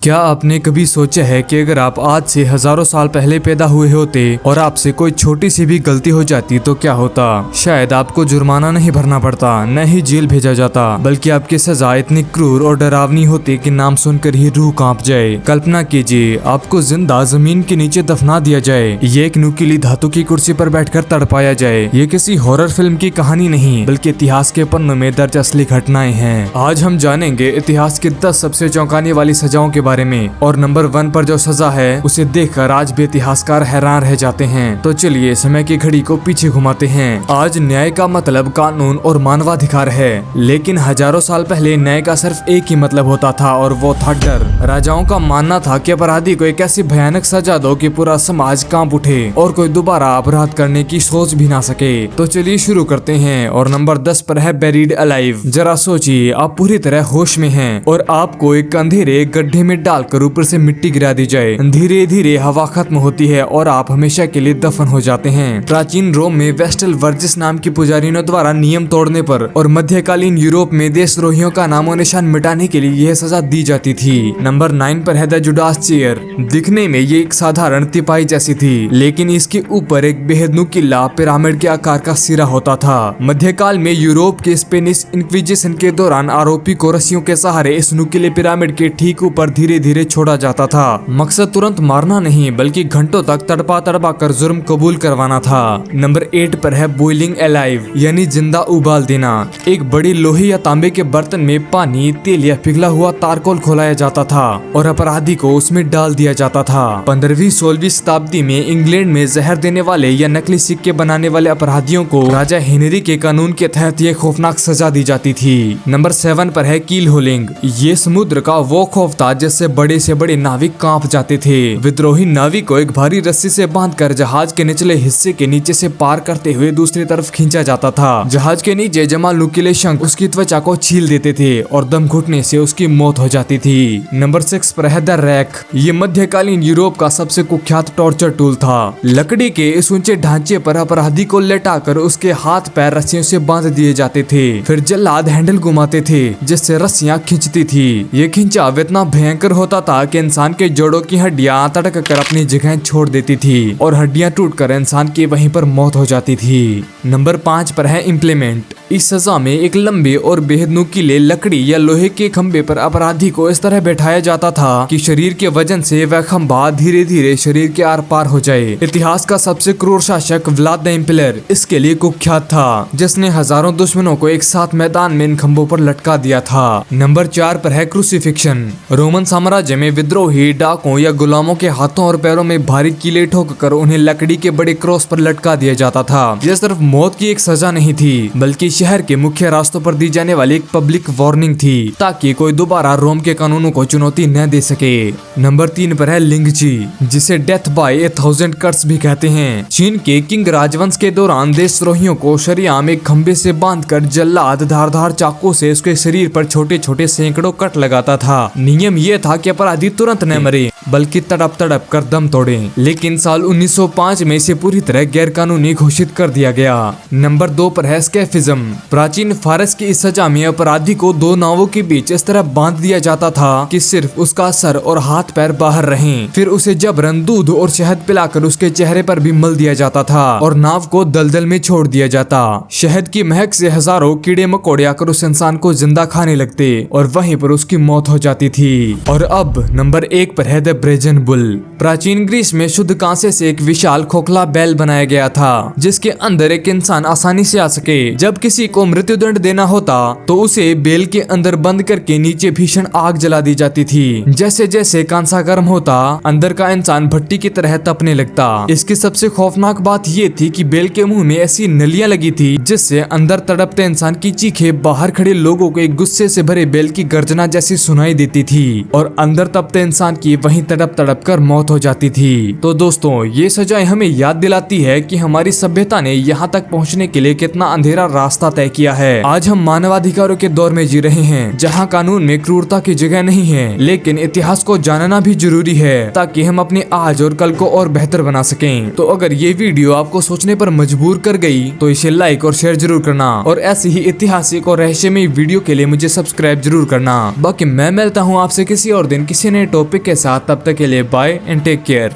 क्या आपने कभी सोचा है कि अगर आप आज से हजारों साल पहले पैदा हुए होते और आपसे कोई छोटी सी भी गलती हो जाती तो क्या होता? शायद आपको जुर्माना नहीं भरना पड़ता, न ही जेल भेजा जाता, बल्कि आपकी सजा इतनी क्रूर और डरावनी होती कि नाम सुनकर ही रूह कांप जाए। कल्पना कीजिए, आपको जिंदा जमीन के नीचे दफना दिया जाए, ये एक नुकीली धातु की कुर्सी पर बैठकर तड़पाया जाए। ये किसी हॉरर फिल्म की कहानी नहीं, बल्कि इतिहास के पन्नों में दर्ज असली घटनाएं हैं। आज हम जानेंगे इतिहास की 10 सबसे चौंकाने वाली सजाओं के बारे में, और नंबर 1 पर जो सजा है उसे देखकर आज भी इतिहासकार हैरान रह जाते हैं। तो चलिए समय की घड़ी को पीछे घुमाते हैं। आज न्याय का मतलब कानून और मानवाधिकार है, लेकिन हजारों साल पहले न्याय का सिर्फ एक ही मतलब होता था, और वो था डर। राजाओं का मानना था कि अपराधी को एक ऐसी भयानक सजा दो कि पूरा समाज कांप उठे और कोई दोबारा अपराध करने की सोच भी ना सके। तो चलिए शुरू करते हैं। और नंबर 10 पर है बेरीड अलाइव। जरा सोचिए, आप पूरी तरह होश में हैं और आपको एक अंधेरे गड्ढे में डालकर ऊपर से मिट्टी गिरा दी जाए। धीरे धीरे हवा खत्म होती है और आप हमेशा के लिए दफन हो जाते हैं। प्राचीन रोम में वेस्टल वर्जिस नाम की पुजारियों द्वारा नियम तोड़ने पर और मध्यकालीन यूरोप में देशद्रोहियों का नामो निशान मिटाने के लिए यह सजा दी जाती थी। नंबर 9 पर है द जुडास चेयर। दिखने में ये एक साधारण तिपाही जैसी थी, लेकिन इसके ऊपर एक बेहद नुकीला पिरामिड के आकार का सिरा होता था। मध्यकाल में यूरोप के स्पेनिश इंक्विजिशन के दौरान आरोपी को रस्सियों के सहारे इस नुकीले पिरामिड के ठीक ऊपर धीरे धीरे छोड़ा जाता था। मकसद तुरंत मारना नहीं, बल्कि घंटों तक तड़पा तड़पा कर जुर्म कबूल करवाना था। नंबर 8 पर है बॉइलिंग अलाइव, यानी जिंदा उबाल देना। एक बड़ी लोहे या तांबे के बर्तन में पानी, तेल या पिघला हुआ तारकोल खोलाया जाता था और अपराधी को उसमें डाल दिया जाता था। 15वीं-16वीं शताब्दी में इंग्लैंड में जहर देने वाले या नकली सिक्के बनाने वाले अपराधियों को राजा हेनरी के कानून के तहत ये खौफनाक सजा दी जाती थी। नंबर 7 पर है कील होलिंग। ये समुद्र का वो खौफ था जिससे बड़े से बड़े नाविक कांप जाते थे। विद्रोही नाविक को एक भारी रस्सी से बांधकर जहाज के निचले हिस्से के नीचे से पार करते हुए दूसरी तरफ खींचा जाता था। जहाज के नीचे जमा नुकीले शंख उसकी त्वचा को छील देते थे और दम घुटने से उसकी मौत हो जाती थी। नंबर 6 पर है द रैक। ये मध्यकालीन यूरोप का सबसे कुख्यात टॉर्चर टूल था। लकड़ी के इस ऊंचे ढांचे पर अपराधी को लेटाकर उसके हाथ पैर रस्सियों से बांध दिए जाते थे। फिर जल्लाद हैंडल घुमाते थे जिससे रस्सियां खींचती थी। ये खिंचाव इतना भयंकर होता था कि इंसान के जोड़ों की हड्डियां तड़क कर अपनी जगह छोड़ देती थी और हड्डियां टूटकर इंसान की वहीं पर मौत हो जाती थी। नंबर 5 पर है इम्प्लीमेंट। इस सजा में एक लंबे और बेहद नुकीले लकड़ी या लोहे के खंबे पर अपराधी को इस तरह बैठाया जाता था कि शरीर के वजन से वह खंबा धीरे धीरे शरीर के आर पार हो जाए। इतिहास का सबसे क्रूर शासक व्लाद द इम्पलर इसके लिए कुख्यात था, जिसने हजारों दुश्मनों को एक साथ मैदान में इन खंबों पर लटका दिया था। नंबर 4 पर है क्रूसिफिक्शन। रोमन साम्राज्य में विद्रोही डाकों या गुलामों के हाथों और पैरों में भारी कीले ठोककर उन्हें लकड़ी के बड़े क्रॉस पर लटका दिया जाता था। यह सिर्फ मौत की एक सजा नहीं थी, बल्कि शहर के मुख्य रास्तों पर दी जाने वाली एक पब्लिक वार्निंग थी, ताकि कोई दोबारा रोम के कानूनों को चुनौती न दे सके। नंबर 3 पर है लिंगची, जिसे डेथ बाय 1000 कट्स भी कहते हैं। चीन के किंग राजवंश के दौरान देशद्रोहियों को शरेआम एक खंबे से बांधकर जल्लाद धारदार चाकू से उसके शरीर पर छोटे छोटे सैकड़ों कट लगाता था। नियम यह था कि अपराधी तुरंत न मरे, बल्कि तड़प तड़प कर दम तोड़े। लेकिन साल 1905 में इसे पूरी तरह गैर कानूनी घोषित कर दिया गया। नंबर 2 पर है स्कैफिज्म। प्राचीन फारस की इस सजा में अपराधी को 2 नावों के बीच इस तरह बांध दिया जाता था कि सिर्फ उसका सर और हाथ पैर बाहर रहें। फिर उसे जबरन दूध और शहद पिलाकर उसके चेहरे पर भी मल दिया जाता था और नाव को दलदल में छोड़ दिया जाता। शहद की महक से हजारों कीड़े मकोड़े आकर उस इंसान को जिंदा खाने लगते और वहीं पर उसकी मौत हो जाती थी। और अब नंबर 1 पर है द ब्रेजन बुल। प्राचीन ग्रीस में शुद्ध कांसे से एक विशाल खोखला बैल बनाया गया था, जिसके अंदर एक इंसान आसानी से आ सके। जब किसी को मृत्युदंड देना होता तो उसे बेल के अंदर बंद करके नीचे भीषण आग जला दी जाती थी। जैसे जैसे कांसा गर्म होता, अंदर का इंसान भट्टी की तरह तपने लगता। इसकी सबसे खौफनाक बात ये थी कि बेल के मुंह में ऐसी नलियां लगी थी जिससे अंदर तड़पते इंसान की चीखें बाहर खड़े लोगों को एक गुस्से से भरे बेल की गर्जना जैसी सुनाई देती थी और अंदर तपते इंसान की वहीं तड़प तड़प कर मौत हो जाती थी। तो दोस्तों, ये सजाएं हमें याद दिलाती है कि हमारी सभ्यता ने यहाँ तक पहुँचने के लिए कितना अंधेरा रास्ता रास्ता तय किया है। आज हम मानवाधिकारों के दौर में जी रहे हैं जहाँ कानून में क्रूरता की जगह नहीं है, लेकिन इतिहास को जानना भी जरूरी है ताकि हम अपने आज और कल को और बेहतर बना सकें। तो अगर ये वीडियो आपको सोचने पर मजबूर कर गई तो इसे लाइक और शेयर जरूर करना, और ऐसी ही ऐतिहासिक और रहस्यमय वीडियो के लिए मुझे सब्सक्राइब जरूर करना। बाकी मैं मिलता हूँ आपसे किसी और दिन किसी नए टॉपिक के साथ। तब तक के लिए बाय एंड टेक केयर।